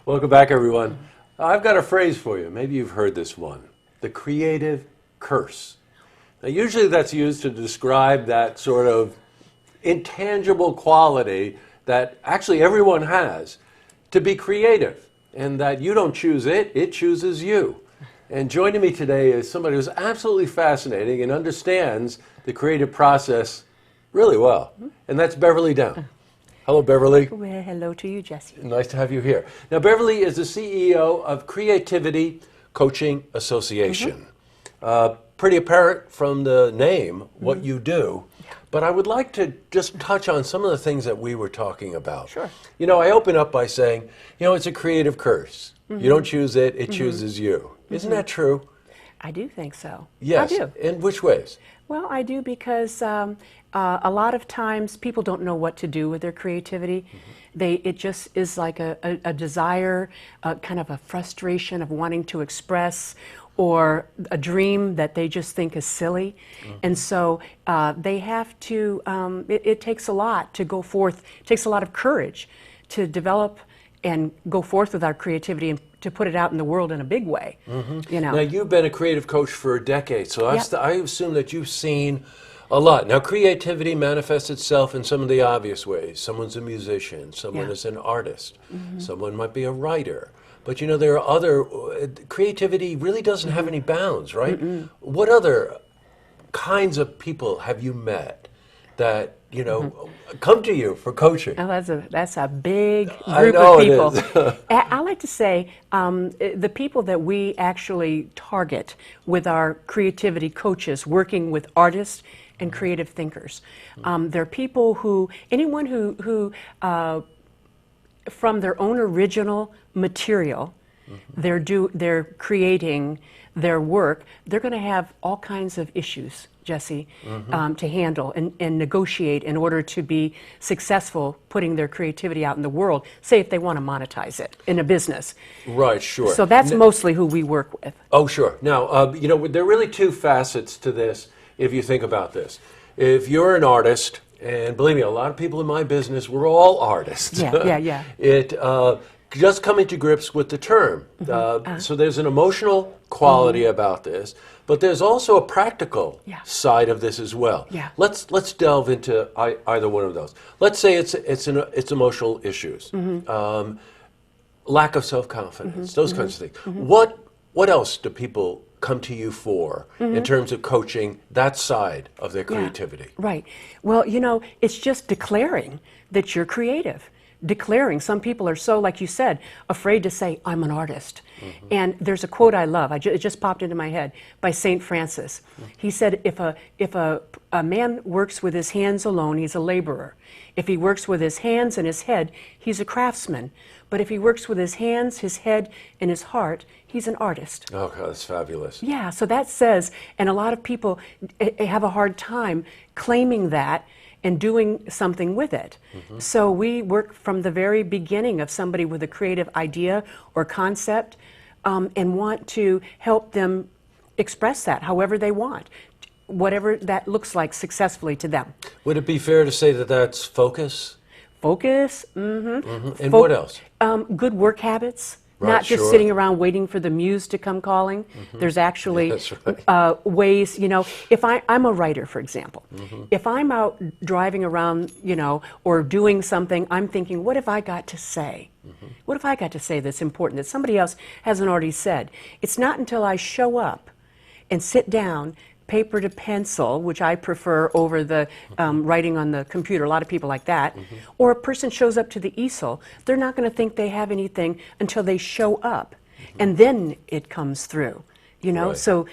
Welcome back, everyone. I've got a phrase for you. Maybe you've heard this one. The creative curse. Now, usually that's used to describe that sort of intangible quality that actually everyone has to be creative, and that you don't choose it, it chooses you. And joining me today is somebody who's absolutely fascinating and understands the creative process really well, and that's Beverly Down. Hello, Beverly. Well, hello to you, Jesse. Nice to have you here. Now, Beverly is the CEO of Creativity Coaching Association. Pretty apparent from the name what you do, but I would like to just touch on some of the things that we were talking about. Sure. You know, I open up by saying, it's a creative curse. You don't choose it, it chooses you. Isn't that true? I do think so. Yes. I do. In which ways? Well, I do because a lot of times people don't know what to do with their creativity. It just is like a desire, kind of a frustration of wanting to express, or a dream that they just think is silly. And so they have to, it takes a lot to go forth, it takes a lot of courage to develop and go forth with our creativity and to put it out in the world in a big way. Now, you've been a creative coach for a decade, so Yep. I assume that you've seen a lot. Now, creativity manifests itself in some of the obvious ways. Someone's a musician, someone Yeah. is an artist, someone might be a writer. But there are other, creativity really doesn't have any bounds, right? What other kinds of people have you met that, come to you for coaching? Oh, that's a big I group know of it people. is. I like to say the people that we actually target with our creativity coaches, working with artists and creative thinkers. They're people anyone who from their own original material, they're creating their work, they're going to have all kinds of issues, Jesse, to handle and negotiate in order to be successful putting their creativity out in the world, say if they want to monetize it in a business. Right, sure. So that's mostly who we work with. Oh, sure. Now, there are really two facets to this if you think about this. If you're an artist, and believe me, a lot of people in my business, we're all artists. Yeah. It just coming to grips with the term. So there's an emotional quality about this, but there's also a practical side of this as well. Yeah. Let's delve into either one of those. Let's say it's emotional issues, lack of self-confidence, those kinds of things. What else do people come to you for in terms of coaching that side of their creativity? Right. Well, it's just declaring that you're creative. Declaring. Some people are so, like you said, afraid to say, I'm an artist. And there's a quote I love, it just popped into my head, by St. Francis. He said, if a man works with his hands alone, he's a laborer. If he works with his hands and his head, he's a craftsman. But if he works with his hands, his head, and his heart, he's an artist. Oh, God, that's fabulous. Yeah, so that says, and a lot of people have a hard time claiming that and doing something with it. So we work from the very beginning of somebody with a creative idea or concept and want to help them express that however they want, whatever that looks like successfully to them. Would it be fair to say that that's focus? Focus, And what else? good work habits. Right, Not just sure. sitting around waiting for the muse to come calling. There's actually That's right. ways, if I'm a writer, for example, if I'm out driving around, or doing something, I'm thinking, what have I got to say? What have I got to say that's important that somebody else hasn't already said? It's not until I show up and sit down, paper to pencil, which I prefer over the writing on the computer. A lot of people like that. Or a person shows up to the easel. They're not going to think they have anything until they show up. And then it comes through. Right. So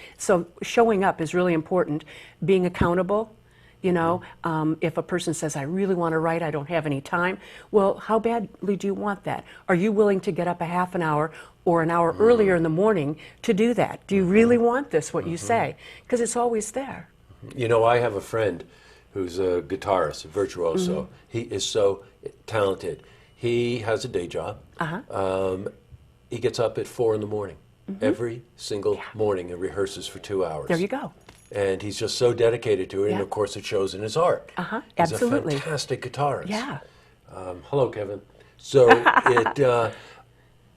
showing up is really important. Being accountable. If a person says, I really want to write, I don't have any time. Well, how badly do you want that? Are you willing to get up a half an hour or an hour earlier in the morning to do that? Do you really want this, what you say? Because it's always there. I have a friend who's a guitarist, a virtuoso. He is so talented. He has a day job. He gets up at 4 in the morning every single morning and rehearses for 2 hours. There you go. And he's just so dedicated to it, and Yeah. of course it shows in his art. Absolutely. He's a fantastic guitarist. Yeah. Hello, Kevin. So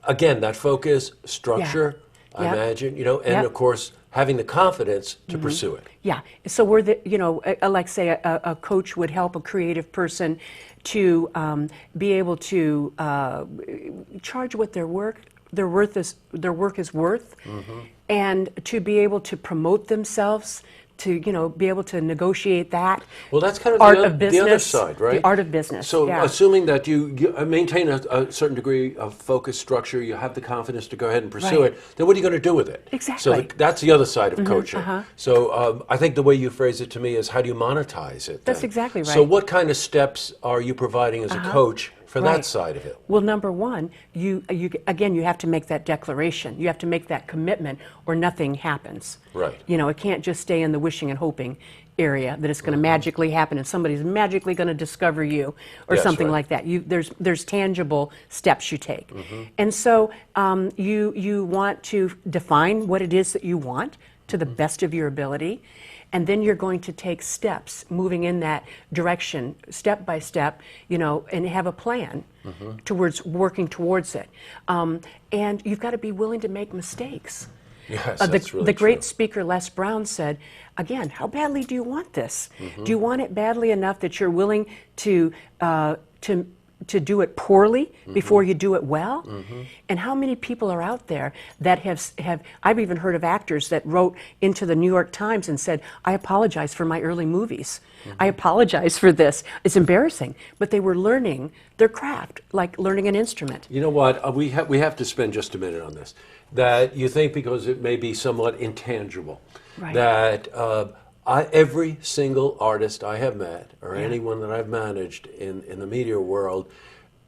again, that focus, structure, I Yep. imagine, and Yep. of course, having the confidence to pursue it. Yeah. So we're like say a coach would help a creative person to be able to charge what their work is worth, and to be able to promote themselves, to be able to negotiate that. Well, that's kind of art the of business, other side, right? The art of business. So, yeah. assuming that you maintain a certain degree of focus, structure, you have the confidence to go ahead and pursue Right. it, then what are you going to do with it? Exactly. So, that's the other side of coaching. So, I think the way you phrase it to me is, how do you monetize it? That's then? exactly So, right. what kind of steps are you providing as a coach for Right. that side of it? Well, number one, you have to make that declaration. You have to make that commitment, or nothing happens. Right. It can't just stay in the wishing and hoping area that it's going to magically happen and somebody's magically going to discover you, or Yes, something right. like that. There's tangible steps you take, and so you want to define what it is that you want to the best of your ability. And then you're going to take steps moving in that direction, step by step, and have a plan towards working towards it. And you've got to be willing to make mistakes. Yes, The that's really great true. speaker Les Brown said, again, how badly do you want this? Do you want it badly enough that you're willing to do it poorly before you do it well? And how many people are out there that have I've even heard of actors that wrote into the New York Times and said, I apologize for my early movies. I apologize for this. It's embarrassing. But they were learning their craft, like learning an instrument. You know what? We have to spend just a minute on this. That you think, because it may be somewhat intangible, Right. that every single artist I have met, or anyone that I've managed in the media world,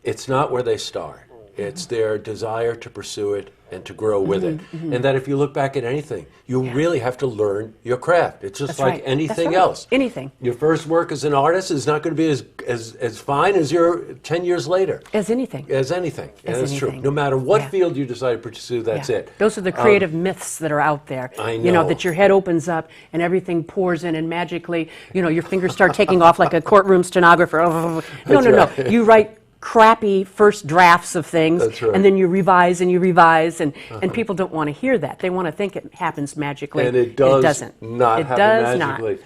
it's not where they start. It's their desire to pursue it and to grow with it. And that if you look back at anything, you really have to learn your craft. It's just That's like right. anything That's right. else. Anything. Your first work as an artist is not going to be as fine as your 10 years later. As anything. As anything. And As it's true. anything. No matter what Yeah. field you decide to pursue, that's Yeah. it. Those are the creative myths that are out there. I know. That your head opens up and everything pours in, and magically, your fingers start taking off like a courtroom stenographer. No, That's no, no. right. You write crappy first drafts of things, That's right. and then you revise and you revise, and people don't want to hear that. They want to think it happens magically. And it does doesn't. not It happen does magically.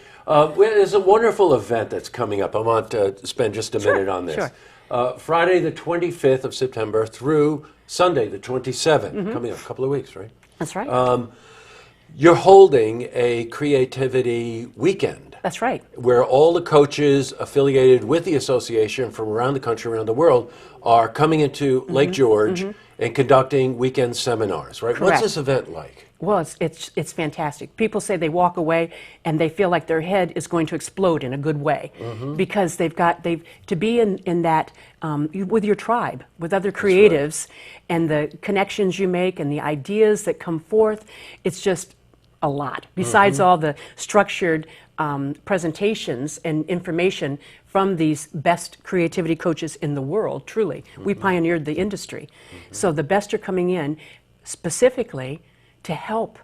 There's a wonderful event that's coming up. I want to spend just a minute on this. Sure. Friday the 25th of September through Sunday the 27th, Mm-hmm. coming up, a couple of weeks, right? That's right. You're holding a creativity weekend, That's right. where all the coaches affiliated with the association from around the country, around the world, are coming into Mm-hmm. Lake George and conducting weekend seminars, right? What's Correct. this event like? Well, it's fantastic. People say they walk away and they feel like their head is going to explode in a good way, because they've to be in that with your tribe, with other creatives, and the connections you make and the ideas that come forth. It's just a lot. Besides all the structured presentations and information from these best creativity coaches in the world. Truly, we pioneered the industry. So the best are coming in specifically to help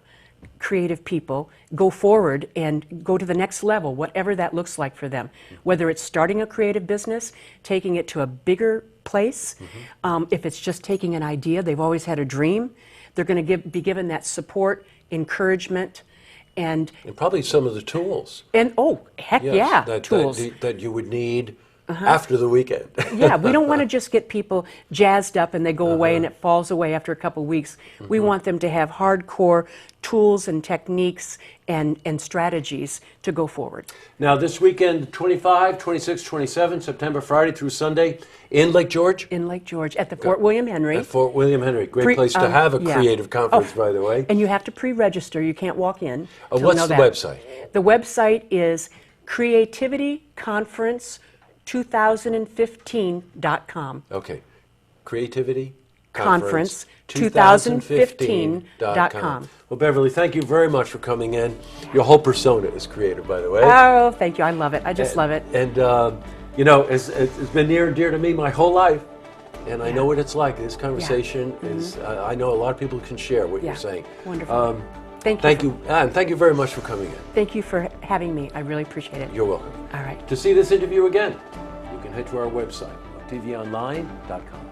creative people go forward and go to the next level, whatever that looks like for them. Whether it's starting a creative business, taking it to a bigger place, if it's just taking an idea, they've always had a dream, they're going to be given that support, encouragement, and probably some of the tools. oh, heck Yes, yeah, tools. that you would need after the weekend. Yeah, we don't want to just get people jazzed up and they go away and it falls away after a couple weeks. We want them to have hardcore tools and techniques and strategies to go forward. Now, this weekend, 25, 26, 27, September, Friday through Sunday, in Lake George, In Lake George at the Fort William Henry. at Fort William Henry. Great Pre- place to have a yeah. creative conference, Oh, by the way. And you have to pre-register. You can't walk in. till What's know the that. website? The website is creativityconference2015.com. Okay. Creativity Conference 2015.com. Well, Beverly, thank you very much for coming in. Your whole persona is creative, by the way. Oh, thank you. I love it. I just love it. And, it's been near and dear to me my whole life. And I know what it's like. This conversation is, I know a lot of people can share what Yeah. you're saying. Wonderful. Thank you. Thank you. And thank you very much for coming in. Thank you for having me. I really appreciate it. You're welcome. All right. To see this interview again, you can head to our website, tvonline.com.